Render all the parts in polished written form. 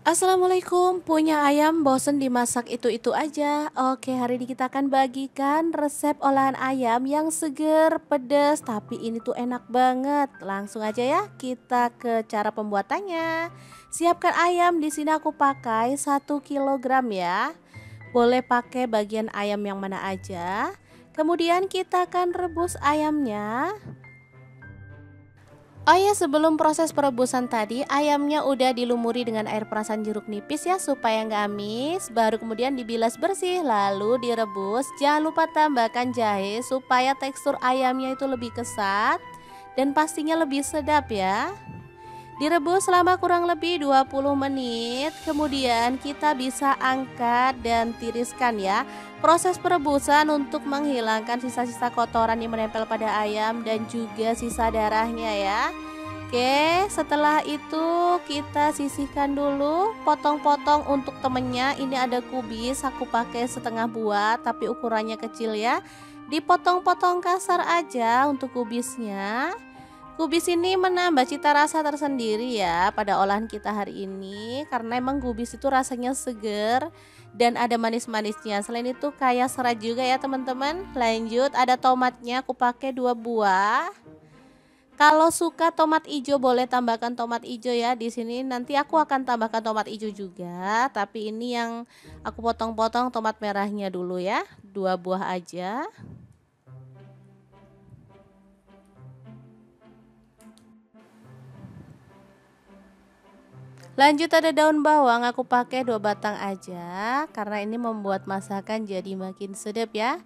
Assalamualaikum, punya ayam bosen dimasak itu-itu aja. Oke, hari ini kita akan bagikan resep olahan ayam yang seger, pedas, tapi ini tuh enak banget. Langsung aja ya, kita ke cara pembuatannya. Siapkan ayam, di sini aku pakai 1 kilogram ya. Boleh pakai bagian ayam yang mana aja. Kemudian kita akan rebus ayamnya. Oh ya, sebelum proses perebusan tadi, ayamnya udah dilumuri dengan air perasan jeruk nipis ya supaya nggak amis. Baru kemudian dibilas bersih, lalu direbus. Jangan lupa tambahkan jahe supaya tekstur ayamnya itu lebih kesat dan pastinya lebih sedap ya. Direbus selama kurang lebih 20 menit. Kemudian kita bisa angkat dan tiriskan ya. Proses perebusan untuk menghilangkan sisa-sisa kotoran yang menempel pada ayam dan juga sisa darahnya ya. Oke, setelah itu kita sisihkan dulu, potong-potong untuk temennya. Ini ada kubis, aku pakai setengah buah tapi ukurannya kecil ya. Dipotong-potong kasar aja untuk kubisnya. Kubis ini menambah cita rasa tersendiri ya pada olahan kita hari ini, karena emang kubis itu rasanya seger dan ada manis-manisnya. Selain itu kaya serat juga ya teman-teman. Lanjut, ada tomatnya, aku pakai 2 buah. Kalau suka tomat hijau boleh tambahkan tomat hijau ya. Di sini nanti aku akan tambahkan tomat hijau juga, tapi ini yang aku potong-potong tomat merahnya dulu ya. 2 buah aja. Lanjut, ada daun bawang, aku pakai 2 batang aja karena ini membuat masakan jadi makin sedap ya.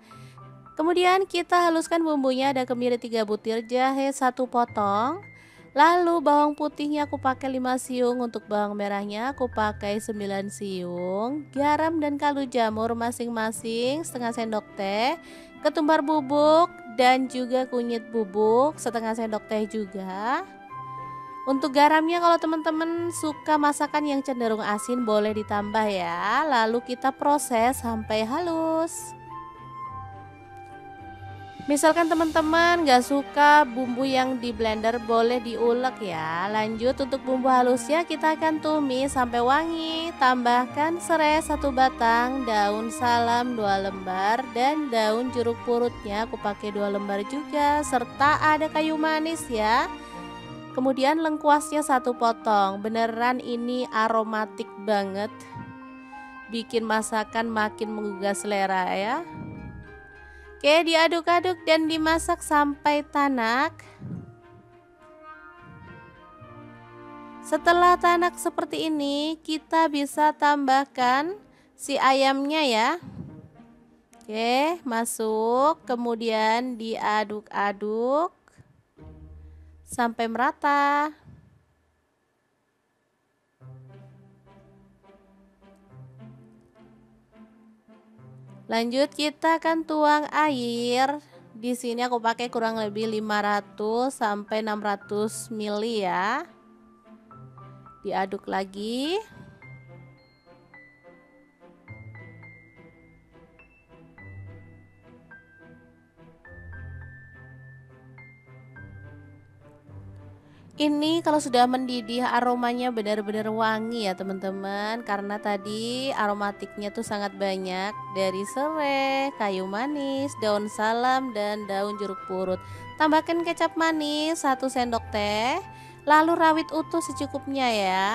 Kemudian kita haluskan bumbunya, ada kemiri 3 butir, jahe 1 potong. Lalu bawang putihnya aku pakai 5 siung, untuk bawang merahnya aku pakai 9 siung. Garam dan kaldu jamur masing-masing setengah sendok teh. Ketumbar bubuk dan juga kunyit bubuk setengah sendok teh juga. Untuk garamnya kalau teman-teman suka masakan yang cenderung asin boleh ditambah ya. Lalu kita proses sampai halus. Misalkan teman-teman gak suka bumbu yang di blender, boleh diulek ya. Lanjut, untuk bumbu halusnya kita akan tumis sampai wangi. Tambahkan serai 1 batang, daun salam 2 lembar, dan daun jeruk purutnya aku pakai 2 lembar juga, serta ada kayu manis ya. Kemudian lengkuasnya 1 potong. Beneran ini aromatik banget, bikin masakan makin menggugah selera ya. Oke, diaduk-aduk dan dimasak sampai tanak. Setelah tanak seperti ini, kita bisa tambahkan si ayamnya ya. Oke, masuk, kemudian diaduk-aduk sampai merata. Lanjut, kita akan tuang air. Di sini aku pakai kurang lebih 500 sampai 600 ml ya. Diaduk lagi. Ini kalau sudah mendidih aromanya benar-benar wangi ya teman-teman, karena tadi aromatiknya tuh sangat banyak dari serai, kayu manis, daun salam, dan daun jeruk purut. Tambahkan kecap manis 1 sendok teh, lalu rawit utuh secukupnya ya.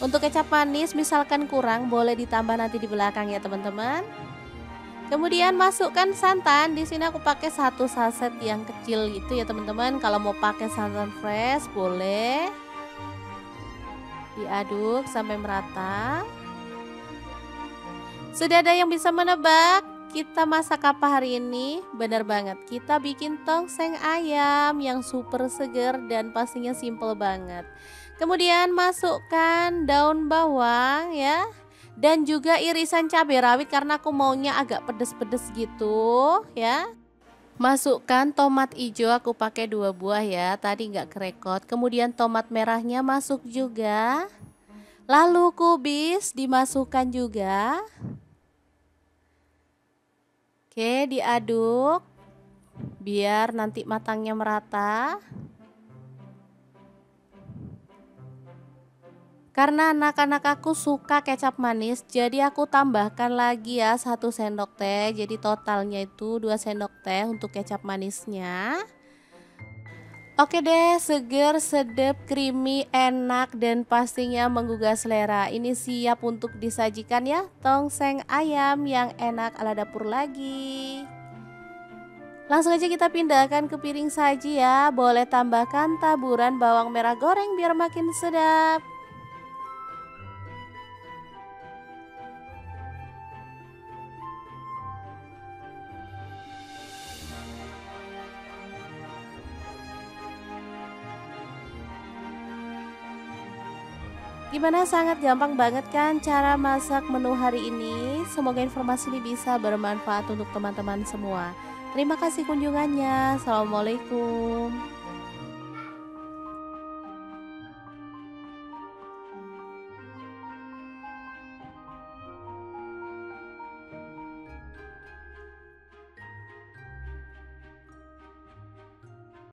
Untuk kecap manis misalkan kurang boleh ditambah nanti di belakang ya teman-teman. Kemudian masukkan santan. Di sini aku pakai 1 saset yang kecil gitu ya teman-teman. Kalau mau pakai santan fresh boleh. Diaduk sampai merata. Sudah ada yang bisa menebak kita masak apa hari ini? Benar banget, kita bikin tongseng ayam yang super seger dan pastinya simple banget. Kemudian masukkan daun bawang ya, dan juga irisan cabai rawit karena aku maunya agak pedes-pedes gitu ya. Masukkan tomat hijau, aku pakai 2 buah ya, tadi nggak kerekot. Kemudian tomat merahnya masuk juga. Lalu kubis dimasukkan juga. Oke, diaduk biar nanti matangnya merata. Karena anak-anak aku suka kecap manis, jadi aku tambahkan lagi ya 1 sendok teh. Jadi totalnya itu 2 sendok teh untuk kecap manisnya. Oke deh, seger, sedap, creamy, enak, dan pastinya menggugah selera. Ini siap untuk disajikan ya, tongseng ayam yang enak ala dapur lagi. Langsung aja kita pindahkan ke piring saji ya. Boleh tambahkan taburan bawang merah goreng biar makin sedap. Gimana, sangat gampang banget kan cara masak menu hari ini? Semoga informasi ini bisa bermanfaat untuk teman-teman semua. Terima kasih kunjungannya. Assalamualaikum.